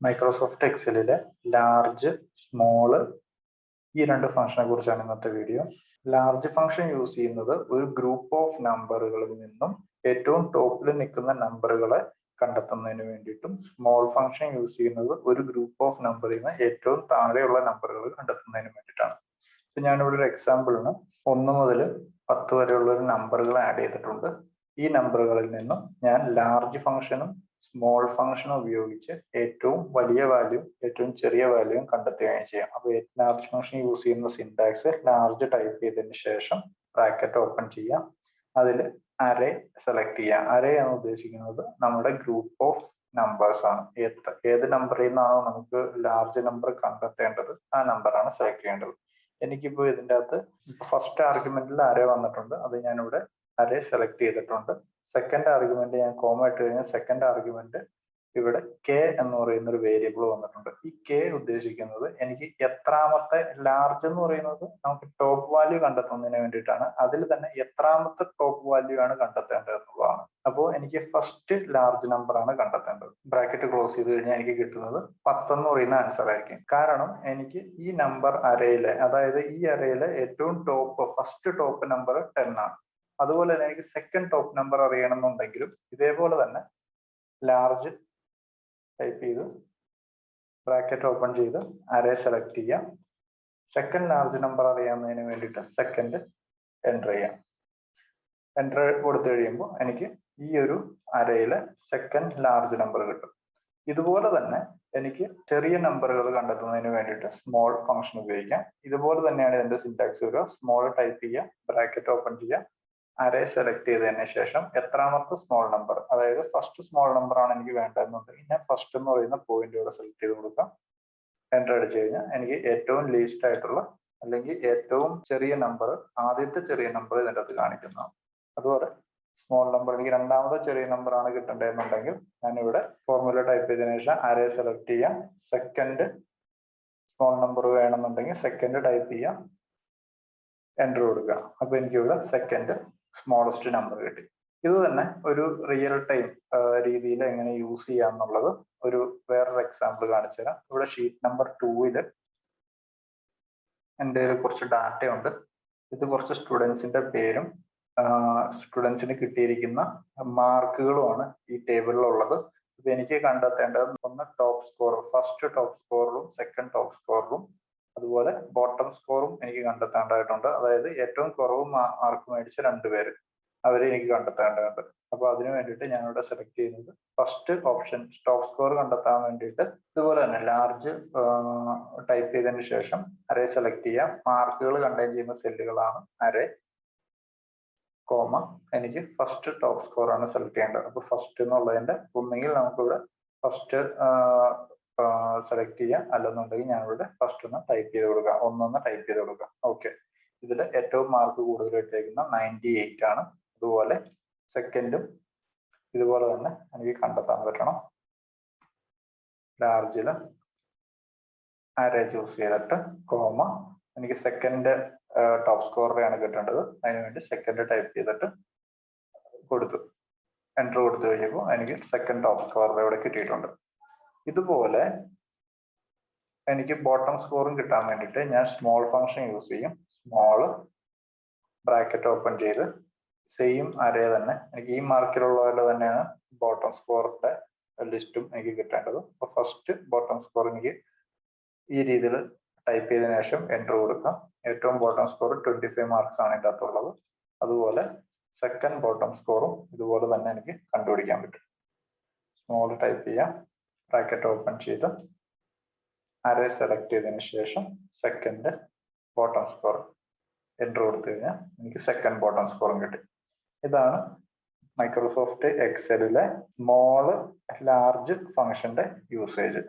Microsoft എക്സലിലെ large, small ഈ രണ്ട് ഫംഗ്ഷനെ കുറിച്ചാണ് ഇന്നത്തെ വീഡിയോ. ലാർജ് ഫംഗ്ഷൻ യൂസ് ചെയ്യുന്നത് ഒരു ഗ്രൂപ്പ് ഓഫ് നമ്പറുകളിൽ നിന്നും ഏറ്റവും ടോപ്പിൽ നിൽക്കുന്ന നമ്പറുകളെ കണ്ടെത്തുന്നതിന് വേണ്ടിയിട്ടും, സ്മോൾ ഫംഗ്ഷൻ യൂസ് ചെയ്യുന്നത് ഒരു ഗ്രൂപ്പ് ഓഫ് നമ്പറിൽ നിന്ന് ഏറ്റവും താഴെയുള്ള നമ്പറുകൾ കണ്ടെത്തുന്നതിന് വേണ്ടിയിട്ടാണ്. ഇപ്പൊ ഞാനിവിടെ ഒരു എക്സാമ്പിളിന് 1 മുതൽ 10 വരെയുള്ള ഒരു നമ്പറുകൾ ആഡ് ചെയ്തിട്ടുണ്ട്. ഈ നമ്പറുകളിൽ നിന്നും ഞാൻ ലാർജ് ഫംഗ്ഷനും സ്മോൾ ഫംഗ്ഷനും ഉപയോഗിച്ച് ഏറ്റവും വലിയ വാല്യൂ ഏറ്റവും ചെറിയ വാല്യൂ കണ്ടെത്തുകയും ചെയ്യാം. അപ്പോൾ ലാർജ് ഫംഗ്ഷൻ യൂസ് ചെയ്യുന്ന സിന്റാക്സ് ലാർജ് ടൈപ്പ് ചെയ്തതിന് ശേഷം ബ്രാക്കറ്റ് ഓപ്പൺ ചെയ്യാം. അതിൽ അറേ സെലക്ട് ചെയ്യാം. അറേ എന്ന് ഉദ്ദേശിക്കുന്നത് നമ്മുടെ ഗ്രൂപ്പ് ഓഫ് നമ്പേഴ്സ് ആണ്. ഏത് നമ്പറിൽ നിന്നാണോ നമുക്ക് ലാർജ് നമ്പർ കണ്ടെത്തേണ്ടത് ആ നമ്പറാണ് സെലക്ട് ചെയ്യേണ്ടത്. എനിക്കിപ്പോൾ ഇതിൻ്റെ അകത്ത് ഫസ്റ്റ് ആർഗ്യുമെന്റിൽ അറേ വന്നിട്ടുണ്ട്, അത് ഞാനിവിടെ അറേ സെലക്ട് ചെയ്തിട്ടുണ്ട്. സെക്കൻഡ് ആർഗ്യുമെന്റ് ഞാൻ കോമ ഇട്ട് കഴിഞ്ഞാൽ സെക്കൻഡ് ആർഗ്യുമെന്റ് ഇവിടെ കെ എന്ന് പറയുന്ന ഒരു വേരിയബിൾ വന്നിട്ടുണ്ട്. ഈ കെ ഉദ്ദേശിക്കുന്നത് എനിക്ക് എത്രാമത്തെ ലാർജ് എന്ന് പറയുന്നത് നമുക്ക് ടോപ്പ് വാല്യൂ കണ്ടെത്തുന്നതിന് വേണ്ടിയിട്ടാണ്. അതിൽ തന്നെ എത്രാമത്തെ ടോപ്പ് വാല്യൂ ആണ് കണ്ടെത്തേണ്ടത് എന്നുള്ളതാണ്. അപ്പോൾ എനിക്ക് ഫസ്റ്റ് ലാർജ് നമ്പർ ആണ് കണ്ടെത്തേണ്ടത്. ബ്രാക്കറ്റ് ക്ലോസ് ചെയ്ത് കഴിഞ്ഞാൽ എനിക്ക് കിട്ടുന്നത് 10 എന്ന് പറയുന്ന ആൻസർ ആയിരിക്കും. കാരണം എനിക്ക് ഈ നമ്പർ അറയിലെ, അതായത് ഈ അറയിലെ ഏറ്റവും ഫസ്റ്റ് ടോപ്പ് നമ്പർ 10 ആണ്. അതുപോലെ തന്നെ എനിക്ക് സെക്കൻഡ് ടോപ്പ് നമ്പർ അറിയണമെന്നുണ്ടെങ്കിലും ഇതേപോലെ തന്നെ ലാർജ് ടൈപ്പ് ചെയ്ത് ബ്രാക്കറ്റ് ഓപ്പൺ ചെയ്ത് അറേ സെലക്ട് ചെയ്യാം. സെക്കൻഡ് ലാർജ് നമ്പർ അറിയാവുന്നതിന് വേണ്ടിയിട്ട് സെക്കൻഡ് എൻ്റർ ചെയ്യാം. എൻ്റർ കൊടുത്തു കഴിയുമ്പോൾ എനിക്ക് ഈ ഒരു അറയിലെ സെക്കൻഡ് ലാർജ് നമ്പർ കിട്ടും. ഇതുപോലെ തന്നെ എനിക്ക് ചെറിയ നമ്പറുകൾ കണ്ടെത്തുന്നതിന് വേണ്ടിയിട്ട് സ്മോൾ ഫംഗ്ഷൻ ഉപയോഗിക്കാം. ഇതുപോലെ തന്നെയാണ് ഇതിന്റെ സിന്റാക്സ് വരിക. സ്മോൾ ടൈപ്പ് ചെയ്യുക, ബ്രാക്കറ്റ് ഓപ്പൺ ചെയ്യുക, അറേ സെലക്ട് ചെയ്തതിന് ശേഷം എത്രാമത്തെ സ്മോൾ നമ്പർ, അതായത് ഫസ്റ്റ് സ്മോൾ നമ്പർ ആണ് എനിക്ക് വേണ്ടതെന്നുണ്ടെങ്കിൽ ഞാൻ ഫസ്റ്റ് എന്ന് പറയുന്ന പോയിന്റ് ഇവിടെ സെലക്ട് ചെയ്ത് കൊടുക്കാം. എൻ്റർ അടിച്ചു കഴിഞ്ഞാൽ എനിക്ക് ഏറ്റവും ലീസ്റ്റ് ആയിട്ടുള്ള അല്ലെങ്കിൽ ഏറ്റവും ചെറിയ നമ്പർ, ആദ്യത്തെ ചെറിയ നമ്പർ ഇതിൻ്റെ അകത്ത് കാണിക്കുന്നതാണ്. അതുപോലെ സ്മോൾ നമ്പർ എനിക്ക് രണ്ടാമത്തെ ചെറിയ നമ്പർ ആണ് കിട്ടേണ്ടതെന്നുണ്ടെങ്കിൽ ഞാനിവിടെ ഫോർമുല ടൈപ്പ് ചെയ്തതിനു ശേഷം അറേ സെലക്ട് ചെയ്യാം. സെക്കൻഡ് സ്മോൾ നമ്പർ വേണമെന്നുണ്ടെങ്കിൽ സെക്കൻഡ് ടൈപ്പ് ചെയ്യാം, എൻ്റർ കൊടുക്കുക. അപ്പൊ എനിക്ക് ഇവിടെ സെക്കൻഡ് സ്മോളസ്റ്റ് നമ്പർ കിട്ടി. ഇത് തന്നെ ഒരു റിയൽ ടൈം രീതിയിൽ എങ്ങനെ യൂസ് ചെയ്യാം എന്നുള്ളത് ഒരു വേറൊരു എക്സാമ്പിൾ കാണിച്ചു തരാം. ഇവിടെ ഷീറ്റ് നമ്പർ 2 എൻ്റെ കുറച്ച് ഡാറ്റ ഉണ്ട്. ഇത് കുറച്ച് സ്റ്റുഡൻസിന്റെ പേരും സ്റ്റുഡൻസിന് കിട്ടിയിരിക്കുന്ന മാർക്കുകളുമാണ് ഈ ടേബിളിലുള്ളത്. ഇപ്പൊ എനിക്ക് കണ്ടെത്തേണ്ടത് ഒന്ന് ടോപ്പ് സ്കോർ, ഫസ്റ്റ് ടോപ്പ് സ്കോറും സെക്കൻഡ് ടോപ്പ് സ്കോറും അതുപോലെ ബോട്ടം സ്കോറും എനിക്ക് കണ്ടെത്തേണ്ടതായിട്ടുണ്ട്. അതായത് ഏറ്റവും കുറവ് മാർക്ക് മേടിച്ച 2 പേര്, അവരെ എനിക്ക് കണ്ടെത്തേണ്ടതുണ്ട്. അപ്പൊ അതിനു വേണ്ടിയിട്ട് ഞാനിവിടെ സെലക്ട് ചെയ്യുന്നത് ഫസ്റ്റ് ഓപ്ഷൻ ടോപ്പ് സ്കോർ കണ്ടെത്താൻ വേണ്ടിയിട്ട് ഇതുപോലെ തന്നെ ലാർജ് ടൈപ്പ് ചെയ്തതിന് ശേഷം അറേ സെലക്ട് ചെയ്യാം. മാർക്കുകൾ കണ്ടെയ്ൻ ചെയ്യുന്ന സെല്ലുകളാണ് അറേ, കോമ, എനിക്ക് ഫസ്റ്റ് ടോപ്പ് സ്കോർ ആണ് സെലക്ട് ചെയ്യേണ്ടത്. അപ്പൊ ഫസ്റ്റ് എന്നുള്ളതിന്റെ ഒന്നെങ്കിൽ നമുക്കിവിടെ ഫസ്റ്റ് സെലക്ട് ചെയ്യാം, അല്ലെന്നുണ്ടെങ്കിൽ ഞാനിവിടെ ഫസ്റ്റ് ഒന്ന് ടൈപ്പ് ചെയ്ത് കൊടുക്കാം, ഒന്നൊന്ന് ടൈപ്പ് ചെയ്ത് കൊടുക്കാം. ഓക്കെ, ഇതിൽ ഏറ്റവും മാർക്ക് കൂടുതൽ ഇട്ടേക്കുന്ന 98 ആണ്. അതുപോലെ സെക്കൻഡും ഇതുപോലെ തന്നെ എനിക്ക് കണ്ടെത്താൻ പറ്റണം. ലാർജില് അറേ ചൂസ് ചെയ്തിട്ട് കോമ, എനിക്ക് സെക്കൻഡ് ടോപ്പ് സ്കോറിനെയാണ് കിട്ടേണ്ടത്, അതിനുവേണ്ടി സെക്കൻഡ് ടൈപ്പ് ചെയ്തിട്ട് കൊടുത്തു, എൻ്റർ കൊടുത്തു കഴിഞ്ഞപ്പോൾ എനിക്ക് സെക്കൻഡ് ടോപ്പ് സ്കോറിനെ ഇവിടെ കിട്ടിയിട്ടുണ്ട്. ഇതുപോലെ എനിക്ക് ബോട്ടം സ്കോറും കിട്ടാൻ വേണ്ടിയിട്ട് ഞാൻ സ്മോൾ ഫംഗ്ഷൻ യൂസ് ചെയ്യും. സ്മോള് ബ്രാക്കറ്റ് ഓപ്പൺ ചെയ്ത് സെയിം അറേ തന്നെ, എനിക്ക് ഈ മാർക്കിലുള്ള പോലെ തന്നെയാണ് ബോട്ടം സ്കോറിന്റെ ലിസ്റ്റും എനിക്ക് കിട്ടേണ്ടത്. അപ്പോൾ ഫസ്റ്റ് ബോട്ടം സ്കോർ എനിക്ക് ഈ രീതിയിൽ ടൈപ്പ് ചെയ്തതിനു ശേഷം എൻ്റർ കൊടുക്കാം. ഏറ്റവും ബോട്ടം സ്കോർ 25 മാർക്സ് ആണ് ഇതിൻ്റെ അകത്തുള്ളത്. അതുപോലെ സെക്കൻഡ് ബോട്ടം സ്കോറും ഇതുപോലെ തന്നെ എനിക്ക് കണ്ടുപിടിക്കാൻ പറ്റും. സ്മോൾ ടൈപ്പ് ചെയ്യാം, ബ്രാക്കറ്റ് ഓപ്പൺ ചെയ്ത് അറേ സെലക്ട് ചെയ്തതിനു ശേഷം സെക്കൻഡ് ബോട്ടം സ്കോർ എൻ്റർ കൊടുത്തു കഴിഞ്ഞാൽ എനിക്ക് സെക്കൻഡ് ബോട്ടം സ്കോറും കിട്ടി. ഇതാണ് മൈക്രോസോഫ്റ്റ് എക്സലിലെ സ്മോള് ലാർജ് ഫംഗ്ഷന്റെ യൂസേജ്.